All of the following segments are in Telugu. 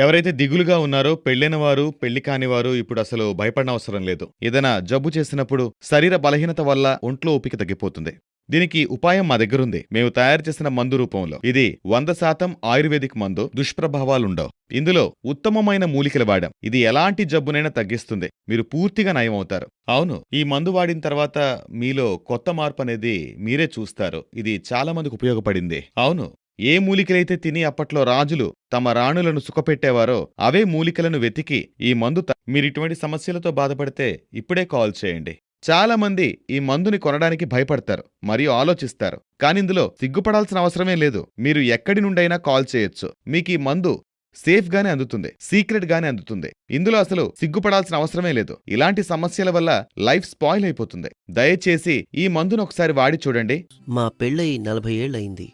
ఎవరైతే దిగులుగా ఉన్నారో పెళ్ళైన వారు, పెళ్లి కాని వారు ఇప్పుడసలు భయపడనవసరం లేదు. ఏదైనా జబ్బు చేసినప్పుడు శరీర బలహీనత వల్ల ఒంట్లో ఓపిక తగ్గిపోతుంది. దీనికి ఉపాయం మా దగ్గరుంది. మేము తయారు చేసిన మందు రూపంలో. ఇది 100% ఆయుర్వేదిక్ మందు. దుష్ప్రభావాలుండవు. ఇందులో ఉత్తమమైన మూలికలు వాడాం. ఇది ఎలాంటి జబ్బునైనా తగ్గిస్తుంది. మీరు పూర్తిగా నయమవుతారు. అవును, ఈ మందు వాడిన తర్వాత మీలో కొత్త మార్పనేది మీరే చూస్తారు. ఇది చాలా మందికి ఉపయోగపడింది. అవును, ఏ మూలికలైతే తిని అప్పట్లో రాజులు తమ రాణులను సుఖపెట్టేవారో అవే మూలికలను వెతికి ఈ మందు మీరిటువంటి సమస్యలతో బాధపడితే ఇప్పుడే కాల్ చేయండి. చాలా మంది ఈ మందుని కొనడానికి భయపడతారు మరియు ఆలోచిస్తారు. కానిందులో సిగ్గుపడాల్సిన అవసరమే లేదు. మీరు ఎక్కడి నుండైనా కాల్ చేయొచ్చు. మీకీ మందు సేఫ్ గానే అందుతుంది, సీక్రెట్ గానే అందుతుంది. ఇందులో అసలు సిగ్గుపడాల్సిన అవసరమే లేదు. ఇలాంటి సమస్యల వల్ల లైఫ్ స్పాయిల్ అయిపోతుంది. దయచేసి ఈ మందును ఒకసారి వాడి చూడండి. మా పెళ్ళై 40 ఏళ్లయింది.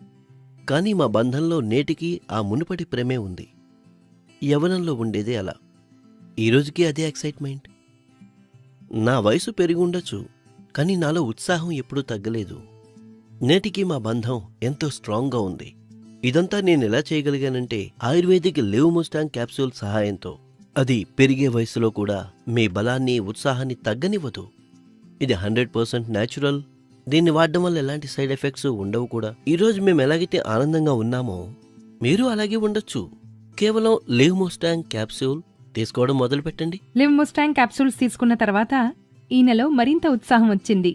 కానీ మా బంధంలో నేటికి ఆ మునుపటి ప్రేమే ఉంది. యవ్వనంలో ఉండేదే అలా. ఈరోజుకి అదే ఎక్సైట్మెంట్. నా వయసు పెరిగుండొచ్చు, కానీ నాలో ఉత్సాహం ఎప్పుడూ తగ్గలేదు. నేటికి మా బంధం ఎంతో స్ట్రాంగ్గా ఉంది. ఇదంతా నేనెలా చేయగలిగానంటే ఆయుర్వేదిక్ లివ్ముస్టాంగ్ క్యాప్సూల్ సహాయంతో. అది పెరిగే వయసులో కూడా మీ బలాన్ని, ఉత్సాహాన్ని తగ్గనివ్వదు. ఇది 100% న్యాచురల్. దీన్ని వాడడం వల్ల ఎలాంటి సైడ్ ఎఫెక్ట్స్ ఉండవు కూడా. ఈరోజు మేము ఎలాగైతే ఆనందంగా ఉన్నామో మీరు అలాగే ఉండొచ్చు. కేవలం లివ్ముస్టాంగ్ క్యాప్సూల్ తీసుకోవడం మొదలుపెట్టండి. లివ్ముస్టాంగ్ క్యాప్సూల్స్ తీసుకున్న తర్వాత ఈయనలో మరింత ఉత్సాహం వచ్చింది.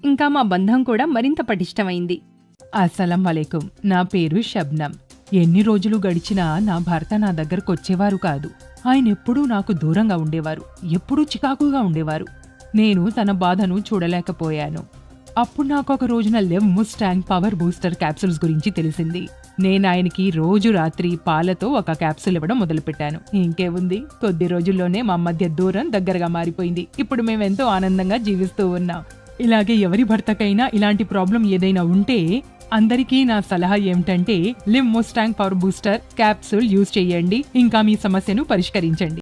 ఇంకా మా బంధం కూడా మరింత పటిష్టమైంది. అస్సలం వలైకుం. నా పేరు షబ్నం. ఎన్ని రోజులు గడిచినా నా భర్త నా దగ్గరకొచ్చేవారు కాదు. ఆయనెప్పుడూ నాకు దూరంగా ఉండేవారు. ఎప్పుడూ చికాకుగా ఉండేవారు. నేను తన బాధను చూడలేకపోయాను. అప్పుడు నాకొక రోజున లివ్ముస్టాంగ్ పవర్ బూస్టర్ క్యాప్సూల్స్ గురించి తెలిసింది. నేనాయనకి రోజు రాత్రి పాలతో ఒక క్యాప్సూల్ ఇవ్వడం మొదలుపెట్టాను. ఇంకేముంది, కొద్ది రోజుల్లోనే మా మధ్య దూరం దగ్గరగా మారిపోయింది. ఇప్పుడు మేమెంతో ఆనందంగా జీవిస్తూ ఉన్నాం. ఇలాగే ఎవరి భర్తకైనా ఇలాంటి ప్రాబ్లం ఏదైనా ఉంటే అందరికీ నా సలహా ఏమిటంటే లివ్ముస్టాంగ్ పవర్ బూస్టర్ క్యాప్సూల్ యూజ్ చేయండి. ఇంకా మీ సమస్యను పరిష్కరించండి.